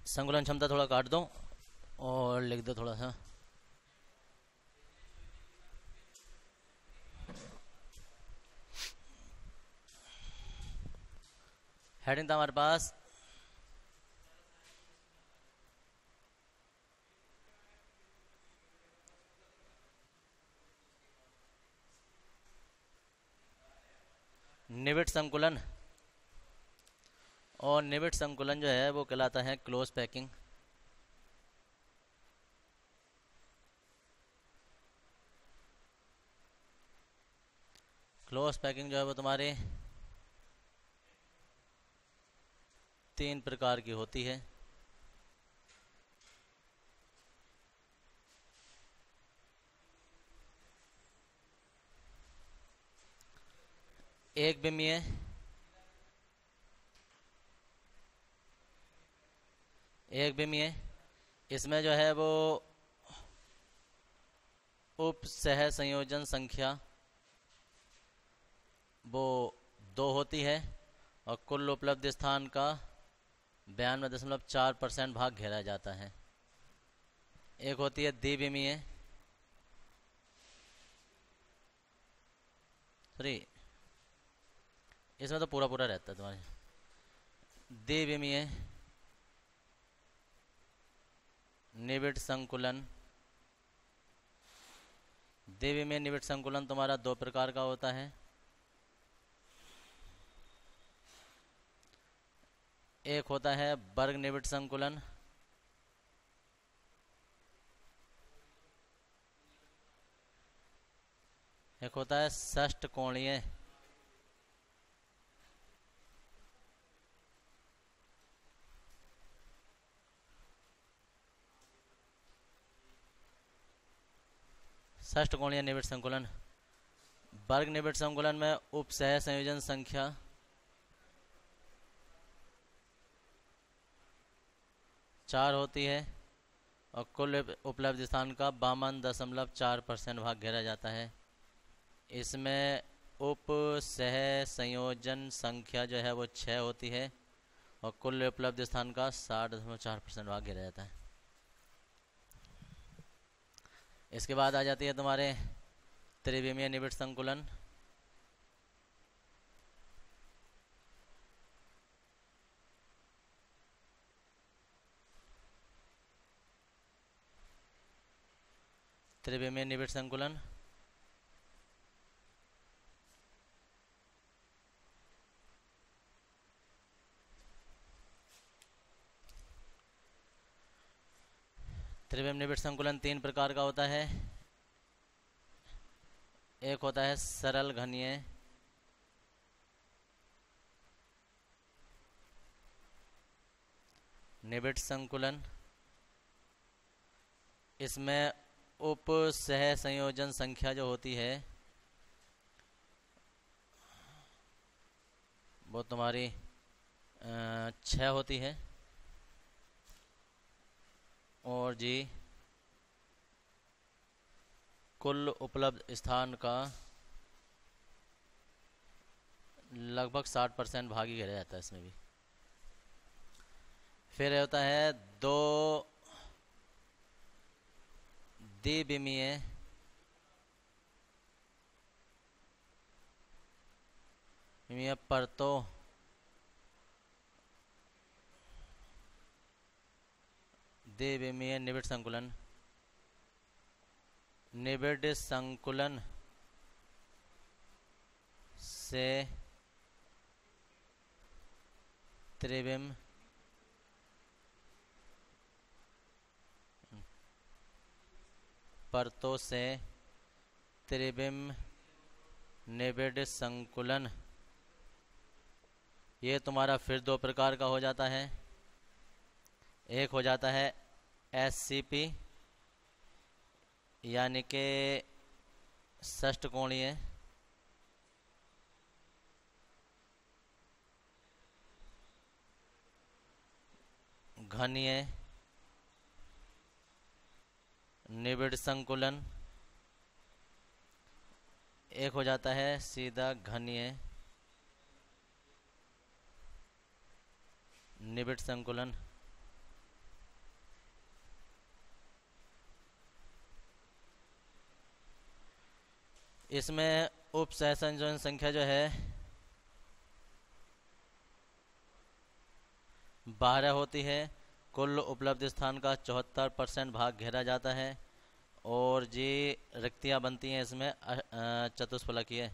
संकुलन क्षमता थोड़ा काट दो और लिख दो थोड़ा सा। हेडिंग था हमारे पास निबिड़ संकुलन, और निबिड़ संकुलन जो है वो कहलाता है क्लोज पैकिंग। क्लोज पैकिंग जो है वो तुम्हारे 3 प्रकार की होती है। एक बिमीय, एक बिमीय इसमें जो है वो उप सह संयोजन संख्या वो 2 होती है और कुल उपलब्ध स्थान का 92.4% भाग घेरा जाता है। एक होती है द्विविमीय, सॉरी इसमें तो पूरा पूरा रहता है तुम्हारे। द्विविमीय निबिड़ संकुलन, द्विविमीय निबिड़ संकुलन तुम्हारा 2 प्रकार का होता है। एक होता है वर्ग निबिड़ संकुलन, एक होता है षष्ठकोणीय। षष्ठकोणीय निबिड़ संकुलन। वर्ग निबिड़ संकुलन में उप सह संयोजन संख्या 4 होती है और कुल उपलब्ध स्थान का 52.4% भाग घेरा जाता है। इसमें उप सह संयोजन संख्या जो है वो 6 होती है और कुल उपलब्ध स्थान का 60.4% भाग घेरा जाता है। इसके बाद आ जाती है तुम्हारे त्रिविमीय निबिड़ संकुलन। त्रिविमीय निबिड़ संकुलन त्रिविमीय निबिड़ संकुलन 3 प्रकार का होता है। एक होता है सरल घनीय, निबिड़ संकुलन। इसमें उप सह संयोजन संख्या जो होती है वो तुम्हारी 6 होती है और जी कुल उपलब्ध स्थान का लगभग 60% भाग ही घेरा जाता है इसमें भी। फिर होता है 2 द्विविमीय परतों द्विविमीय निबिड़ संकुलन। निबिड़ संकुलन से त्रिविम परतों से त्रिविम निबिड़ संकुलन, ये तुम्हारा फिर 2 प्रकार का हो जाता है। एक हो जाता है SCP यानी कि षष्ठकोणीय, घनीय निबिड़ संकुलन। एक हो जाता है सीधा घनीय निबिड़ संकुलन। इसमें उप सहसंयोजन संख्या जो है 12 होती है। कुल उपलब्ध स्थान का 74% भाग घेरा जाता है और जी रिक्तियाँ बनती हैं इसमें चतुष्फलकीय।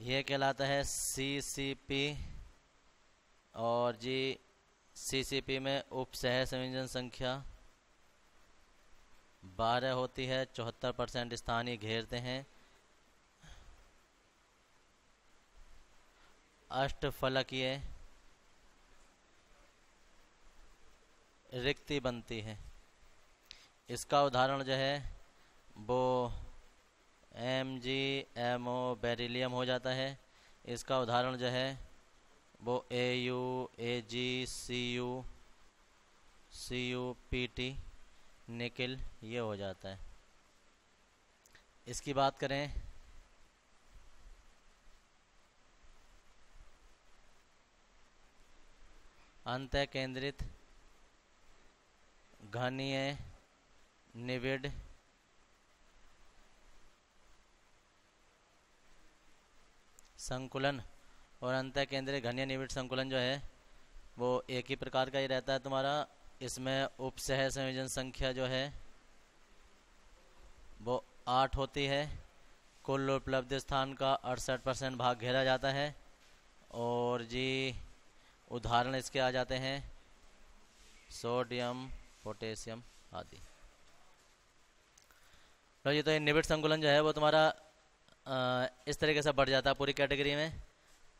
ये कहलाता है CCP। और जी CCP में उप सह संयोजन संख्या 12 होती है, 74% स्थान ही घेरते हैं। अष्टफलकीय रिक्ति बनती है। इसका उदाहरण जो है वो MgMo बेरिलियम हो जाता है। इसका उदाहरण जो है वो Au Ag Cu Pt nickel ये हो जाता है। इसकी बात करें अंतः केंद्रित घनीय निविड़ संकुलन और अंतः केंद्रीय घनीय निविड़ संकुलन जो है वो एक ही प्रकार का ही रहता है तुम्हारा। इसमें उप सह संयोजन संख्या जो है वो 8 होती है। कुल उपलब्ध स्थान का 68% भाग घेरा जाता है। और जी उदाहरण इसके आ जाते हैं सोडियम पोटेशियम आदि। तो ये तो ये निविड़ संकुलन जो है वो तुम्हारा इस तरीके से बढ़ जाता है पूरी कैटेगरी में।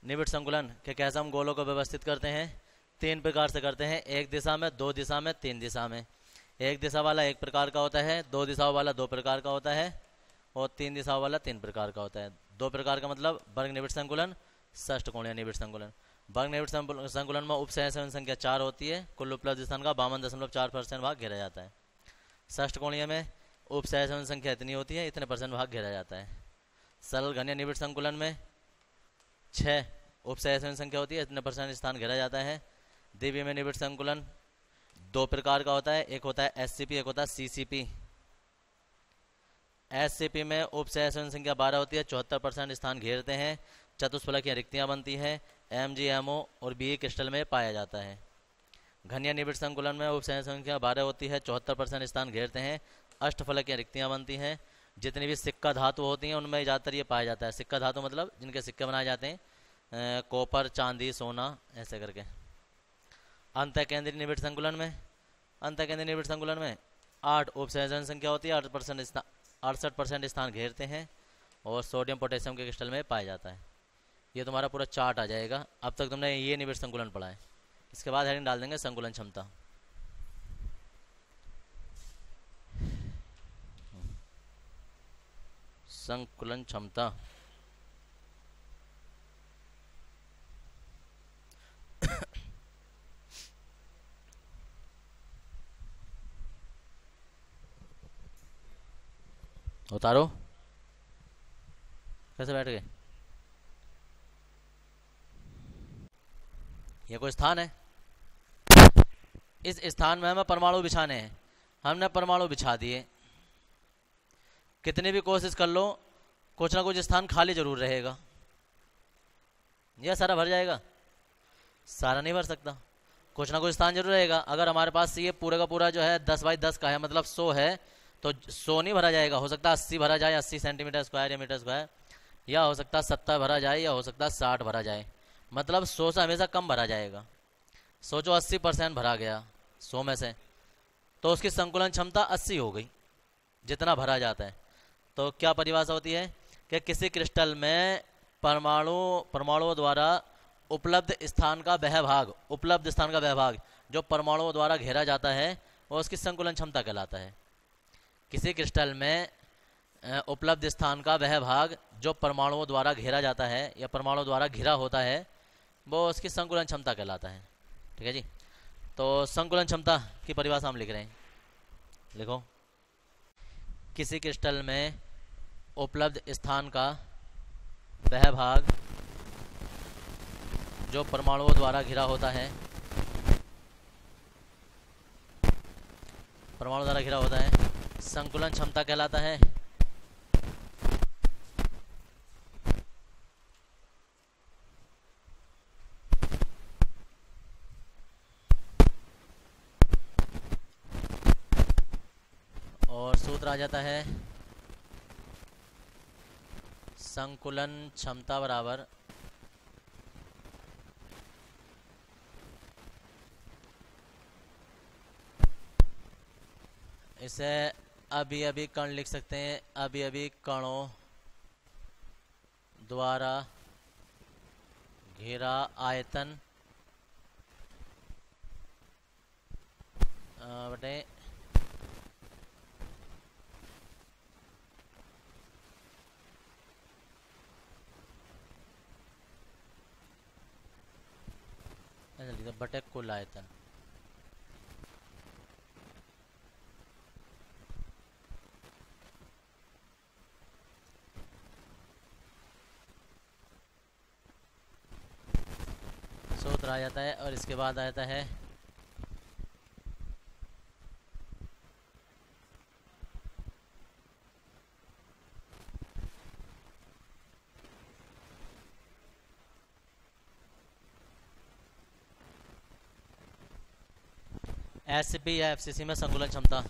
निविड़ संकुलन के कैसे हम गोलों को व्यवस्थित करते हैं, 3 प्रकार से करते हैं। एक दिशा में, 2 दिशा में, 3 दिशा में। एक दिशा वाला एक प्रकार का होता है, 2 दिशाओं वाला 2 प्रकार का होता है और 3 दिशाओं वाला 3 प्रकार का होता है। 2 प्रकार का मतलब वर्ग निविड़ संकुलन, षष्ठकोणीय निविड़ संकुलन। वर्ग निविड़ संकुलन में उप सह संयोजन संख्या 4 होती है। कुल उपलब्ध स्थान का 52.4% भाग घेरा जाता है। षष्ठकोणीय में उप सह संयोजन संख्या इतनी होती है, इतने % भाग घेरा जाता है। सरल घनीय निविड़ संकुलन में 6 उप सह संयोजन संख्या होती है, इतने % स्थान घेरा जाता है। द्विविमीय में निविड़ संकुलन 2 प्रकार का होता है, एक होता है SCP, एक होता है CCP। SCP में उप सह संयोजन संख्या 12 होती है, 74% स्थान घेरते हैं। चतुष्फलकीय रिक्तियां बनती हैं। MgMo और Be क्रिस्टल में पाया जाता है। घनीय निविड़ संकुलन में उप सह संख्या 12 होती है, 74% स्थान घेरते हैं। अष्टफलकीय रिक्तियां बनती हैं। जितनी भी सिक्का धातु होती हैं उनमें ज़्यादातर ये पाया जाता है। सिक्का धातु मतलब जिनके सिक्के बनाए जाते हैं, कॉपर, चांदी, सोना, ऐसे करके। अंतः केंद्रीय निविड़ संकुलन में 8 उप संयोजन संख्या होती है, 68% स्थान घेरते हैं और सोडियम पोटेशियम के क्रिस्टल में पाया जाता है। ये तुम्हारा पूरा चार्ट आ जाएगा। अब तक तुमने ये निविड़ संकुलन पढ़ा है। इसके बाद हेडिंग डाल देंगे संकुलन क्षमता। संकुलन क्षमता उतारो। कैसे बैठ गए? ये कोई स्थान है, इस स्थान में हमें परमाणु बिछाने हैं। हमने परमाणु बिछा दिए। कितनी भी कोशिश कर लो, कुछ ना कुछ स्थान खाली जरूर रहेगा। यह सारा भर जाएगा? सारा नहीं भर सकता, कुछ ना कुछ स्थान जरूर रहेगा। अगर हमारे पास ये पूरा का पूरा जो है 10 बाई 10 का है, मतलब 100 है, तो 100 नहीं भरा जाएगा। हो सकता है 80 भरा जाए, 80 सेंटीमीटर स्क्वायर या मीटर स्क्वायर, या हो सकता है 70 भरा जाए, या हो सकता है 60 भरा जाए। मतलब 100 से हमेशा कम भरा जाएगा। सोचो 80% भरा गया 100 में से, तो उसकी संकुलन क्षमता 80 हो गई, जितना भरा जाता है। तो क्या परिभाषा होती है कि किसी क्रिस्टल में परमाणुओं द्वारा उपलब्ध स्थान का वह भाग जो परमाणुओं द्वारा घेरा जाता है, वो उसकी संकुलन क्षमता कहलाता है। किसी क्रिस्टल में उपलब्ध स्थान का वह भाग जो परमाणुओं द्वारा घेरा जाता है या परमाणुओं द्वारा घिरा होता है, वो उसकी संकुलन क्षमता कहलाता है। ठीक है जी। तो संकुलन क्षमता की परिभाषा हम लिख रहे हैं, लिखो। किसी क्रिस्टल में उपलब्ध स्थान का वह भाग जो परमाणुओं द्वारा घिरा होता है परमाणु द्वारा घिरा होता है, संकुलन क्षमता कहलाता है। और सूत्र आ जाता है संकुलन क्षमता बराबर इसे अभी अभी कण लिख सकते हैं, अभी अभी कणों द्वारा घेरा आयतन बटे बटे कुल आयतन। सूत्र आ जाता है और इसके बाद आ जाता है एसपी या एफसीसी में संकुलन क्षमता।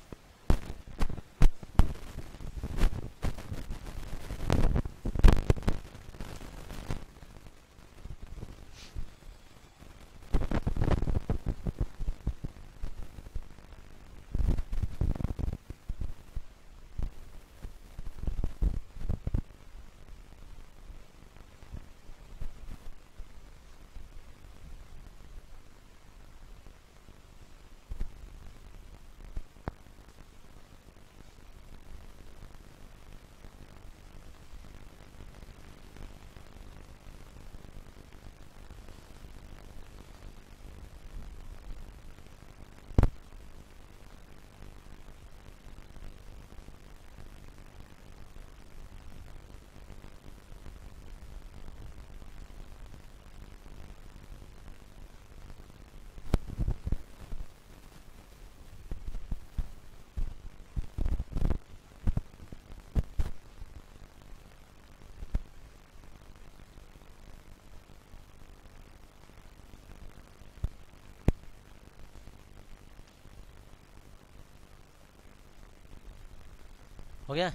हो गया,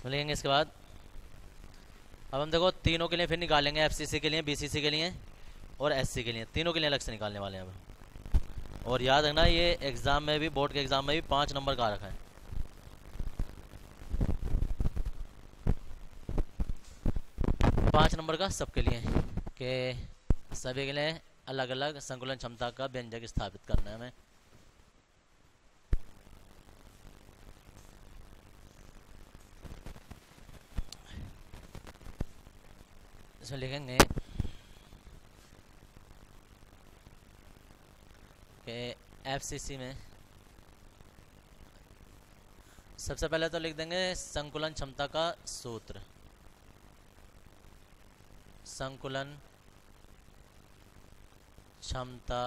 मिलेंगे इसके बाद। अब हम देखो तीनों के लिए फिर निकालेंगे, एफसीसी के लिए, बीसीसी के लिए और एससी के लिए, तीनों के लिए अलग से निकालने वाले हैं अब। और याद रखना ये एग्जाम में भी, बोर्ड के एग्जाम में भी 5 नंबर का रखा है। पाँच नंबर का सबके लिए कि सभी के लिए अलग अलग संकुलन क्षमता का व्यंजक स्थापित करना है हमें। इसमें लिखेंगे कि एफसीसी में सबसे पहले तो लिख देंगे संकुलन क्षमता का सूत्र। संकुलन क्षमता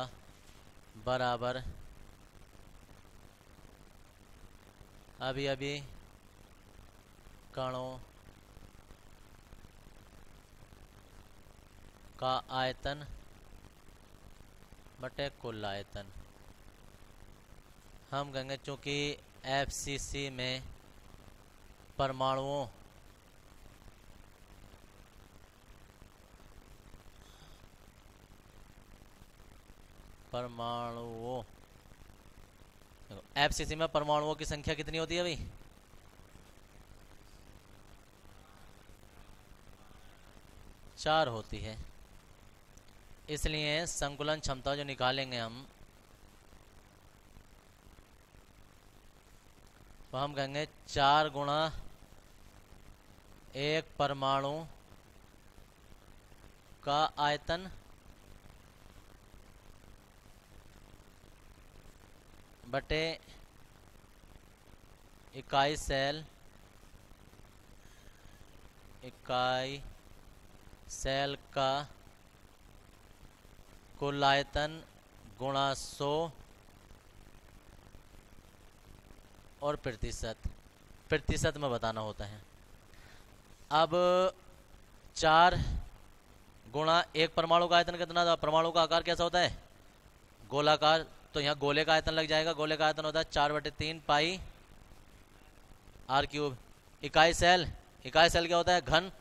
बराबर अभी अभी कणों का आयतन बटे कुल आयतन। हम कहेंगे चूँकि एफसीसी में परमाणुओं एफसीसी में परमाणुओं की संख्या कितनी होती है भाई? 4 होती है। इसलिए संकुलन क्षमता जो निकालेंगे हम, तो हम कहेंगे 4 गुणा एक परमाणु का आयतन बटे इकाई सेल का कुल आयतन गुणा 100 और प्रतिशत, प्रतिशत में बताना होता है। अब 4 गुणा एक परमाणु का आयतन कितना था, परमाणु का आकार कैसा होता है, गोलाकार, तो यहाँ गोले का आयतन लग जाएगा। गोले का आयतन होता है 4/3 पाई आर क्यूब। इकाई सेल, इकाई सेल क्या होता है, घन,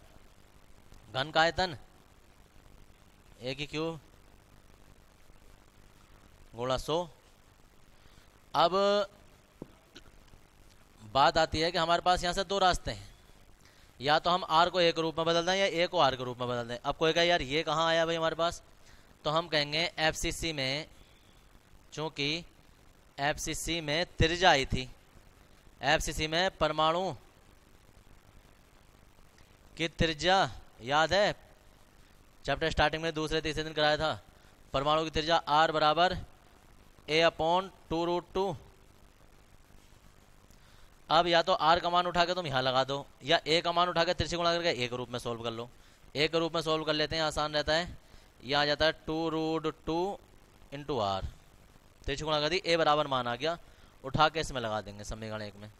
घन का आयतन एक ही क्यूब गुणा 100। अब बात आती है कि हमारे पास यहाँ से दो रास्ते हैं, या तो हम आर को ए के रूप में बदल दें या ए को आर के रूप में बदल दें। अब कोई कहे यार ये कहाँ आया भाई हमारे पास, तो हम कहेंगे एफसीसी में, चूंकि एफसीसी में त्रिज्या आई थी, एफसीसी में परमाणु की त्रिज्या याद है, चैप्टर स्टार्टिंग में दूसरे तीसरे दिन कराया था, परमाणु की त्रिज्या आर बराबर a/2√2। अब या तो आर का मान उठा के तुम यहाँ लगा दो, या ए का मान उठा के तिरछी गुणा करके ए के रूप में सोल्व कर लो। ए के रूप में सोल्व कर लेते हैं, आसान रहता है। यह आ जाता है 2√2 इंटू आर, तिरछी गुणा कर दी, ए बराबर मान आ गया, उठा के इसमें लगा देंगे समीकरण 1 में।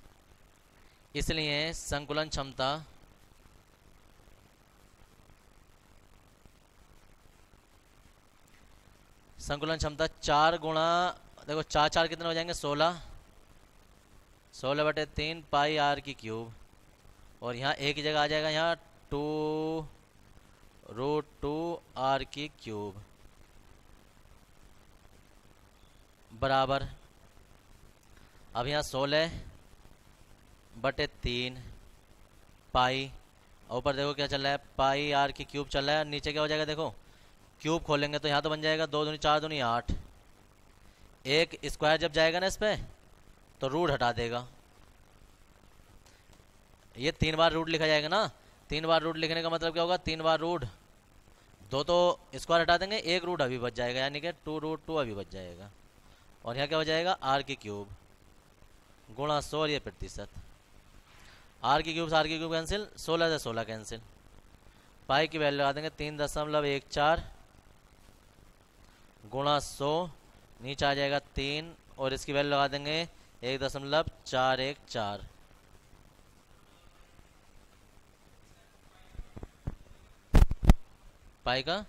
इसलिए संकुलन क्षमता संकुलन क्षमता 4 गुणा, देखो 4 4 कितने हो जाएंगे, 16, 16/3 पाई आर की क्यूब, और यहाँ ए की जगह आ जाएगा यहाँ 2√2 आर की क्यूब बराबर, अब यहाँ 16/3 पाई, ऊपर देखो क्या चल रहा है, पाई आर की क्यूब चल रहा है, नीचे क्या हो जाएगा, देखो क्यूब खोलेंगे तो यहाँ तो बन जाएगा 2 दूनी 4 दूनी 8, एक स्क्वायर जब जाएगा ना इस पे तो रूट हटा देगा, ये 3 बार रूट लिखा जाएगा ना, 3 बार रूट लिखने का मतलब क्या होगा, 3 बार रूट, 2 तो स्क्वायर हटा देंगे, एक रूट अभी बच जाएगा, यानी कि 2√2 अभी बच जाएगा, और यहाँ क्या हो जाएगा आर की क्यूब गुणा 100, ये प्रतिशत, आर की क्यूब से आर की क्यूब कैंसिल, 16 से 16 कैंसिल, पाई की वैल्यू लगा देंगे 3.14 गुणा 100, नीचे आ जाएगा 3, और इसकी वैल्यू लगा देंगे 1.414, पाई का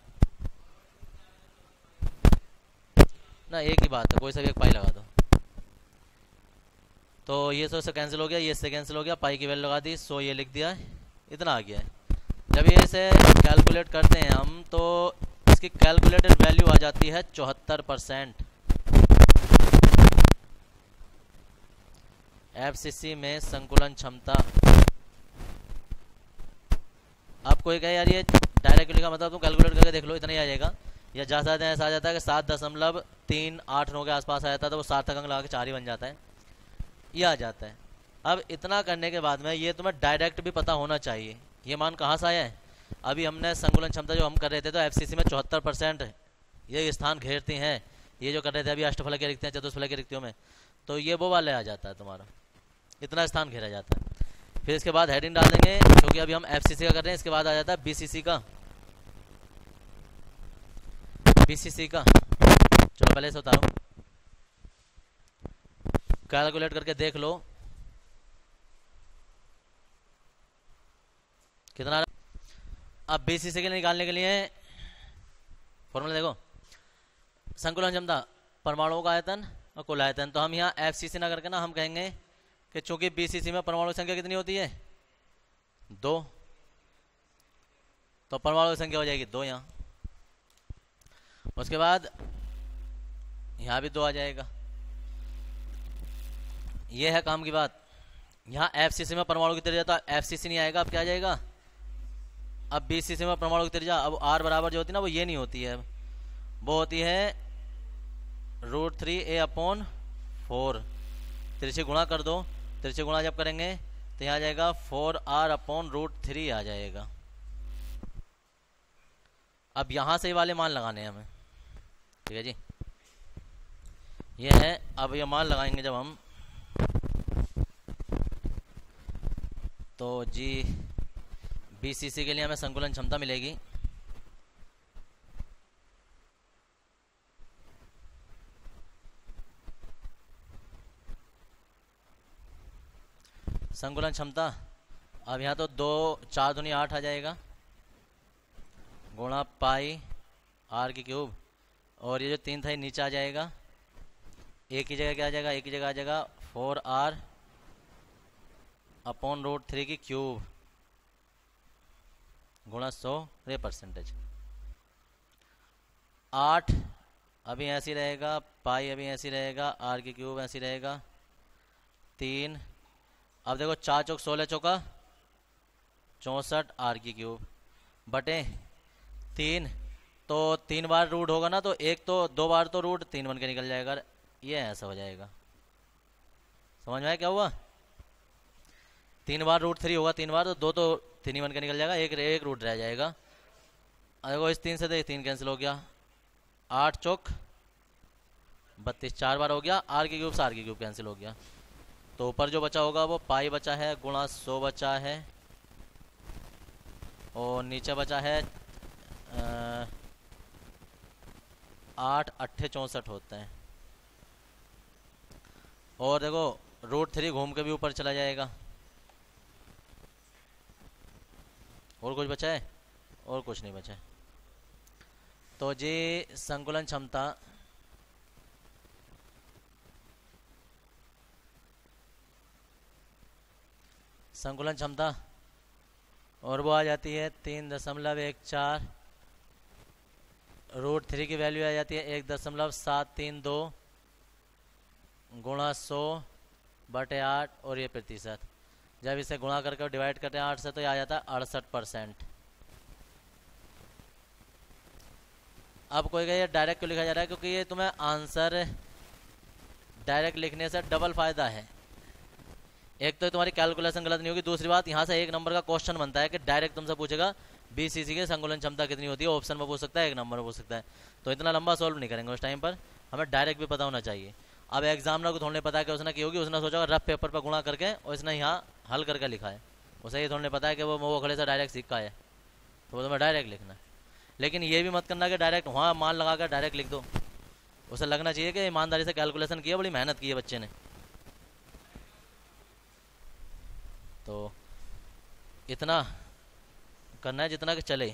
ना एक ही बात है, कोई सा भी एक पाई लगा दो, तो ये 100 से कैंसिल हो गया, ये इससे कैंसिल हो गया, पाई की वैल्यू लगा दी 100, ये लिख दिया, इतना आ गया है। जब ये इसे कैलकुलेट करते हैं हम तो इसकी कैलकुलेटेड वैल्यू आ जाती है 74%। एफसीसी में संकुलन क्षमता, आप कोई कहे यार ये डायरेक्ट लिखा मतलब तुम कैलकुलेट करके देख लो, इतना ही आ जाएगा, या जा सकते हैं ऐसा आ जाता है कि 7.389 के आसपास आ जाता है, तो वो 7 अंक लगा के 4 ही बन जाता है, ये आ जाता है। अब इतना करने के बाद में ये तुम्हें डायरेक्ट भी पता होना चाहिए ये मान कहाँ से आया है। अभी हमने संकुलन क्षमता जो हम कर रहे थे तो एफसीसी में 74% ये स्थान घेरती हैं, ये जो कर रहे थे अभी अष्टफलक के रिक्तियाँ चतुष्फलक की रिक्तियों में, तो ये वो वाले आ जाता है, तुम्हारा इतना स्थान घेरा जाता है। फिर इसके बाद हेडिंग डाल देंगे, क्योंकि अभी हम एफसीसी का कर रहे हैं, इसके बाद आ जाता है बीसीसी का, बीसीसी का। चलो पहले से उतारो, कैलकुलेट करके देख लो कितना। अब बीसीसी के लिए निकालने के लिए फॉर्मूला देखो, संकुलन क्षमता परमाणुओं का आयतन और कुल आयतन, तो हम यहाँ एफसीसी ना करके ना हम कहेंगे कि चूंकि बीसीसी में परमाणु संख्या कितनी होती है 2, तो परमाणु की संख्या हो जाएगी 2 यहाँ, उसके बाद यहाँ भी 2 आ जाएगा, ये है काम की बात। यहाँ एफसीसी में परमाणु की त्रिज्या, तो एफसीसी नहीं आएगा, अब क्या आ जाएगा, अब बीसीसी में परमाणु की त्रिज्या, अब आर बराबर जो होती है ना वो ये नहीं होती है, वो होती है √3a/4, तिरछी गुणा कर दो, तिरछी गुणा जब करेंगे तो यहाँ आ जाएगा 4r/√3 आ जाएगा। अब यहाँ से वाले मान लगाने हैं हमें, ठीक है जी, ये है। अब ये मान लगाएंगे जब हम, तो जी बीसीसी के लिए हमें संकुलन क्षमता मिलेगी संकुलन क्षमता, अब यहाँ तो 2 4 दूनी 8 आ जाएगा, गुणा पाई आर की क्यूब, और ये जो 3 था ये नीचे आ जाएगा, एक की जगह क्या आ जाएगा, एक की जगह आ जाएगा 4r अपॉन √3 की क्यूब गुणा 100 ये परसेंटेज। 8 अभी ऐसे रहेगा, पाई अभी ऐसे रहेगा, आर की क्यूब ऐसे रहेगा, 3, अब देखो 4 चौक 16 चौका 64 आर की क्यूब बटे 3, तो 3 बार रूट होगा ना, तो एक तो 2 बार तो रूट 3 बन के निकल जाएगा, ये ऐसा हो जाएगा। समझ में आया क्या हुआ? 3 बार √3 होगा, 3 बार तो 2 तो 3 ही बन के निकल जाएगा, एक रूट रह जाएगा। देखो इस 3 से तो 3 कैंसिल हो गया, 8 चौक 32 4 बार हो गया, आर की क्यूब से आर की क्यूब कैंसिल हो गया, तो ऊपर जो बचा होगा वो पाई बचा है गुणा 100 बचा है, और नीचे बचा है 8 8 64 होते हैं, और देखो √3 घूम के भी ऊपर चला जाएगा। और कुछ बचा है? और कुछ नहीं बचा है। तो जी संकुलन क्षमता और वो आ जाती है 3.14, √3 की वैल्यू आ जाती है 1.732 गुणा 100 बटे 8, और ये प्रतिशत, जब इसे गुणा करके डिवाइड करते हैं 8 से तो ये आ जाता है 68%। अब कोई कहे डायरेक्ट क्यों लिखा जा रहा है, क्योंकि ये तुम्हें आंसर डायरेक्ट लिखने से डबल फायदा है। एक तो तुम्हारी कैलकुलेशन गलत नहीं होगी, दूसरी बात यहाँ से 1 नंबर का क्वेश्चन बनता है कि डायरेक्ट तुमसे पूछेगा बीसीसी की संकुलन क्षमता कितनी होती है, ऑप्शन में पूछ सकता है, 1 नंबर में पूछ सकता है, तो इतना लंबा सॉल्व नहीं करेंगे उस टाइम पर, हमें डायरेक्ट भी पता होना चाहिए। अब एग्जामिनर को थोड़ा पता है कि उसने की होगी, उसने सोचा रफ पेपर पर गुणा करके और इसने यहाँ हल करके लिखा है, उसे ये थोड़ा पता है कि वो खड़े से डायरेक्ट सीखा है, तो वो तुम्हें डायरेक्ट लिखना है। लेकिन ये भी मत करना कि डायरेक्ट वहाँ मान लगा कर डायरेक्ट लिख दो, उसे लगना चाहिए कि ईमानदारी से कैलकुलेशन की है, बड़ी मेहनत की है बच्चे ने। तो इतना करना है जितना कि चले।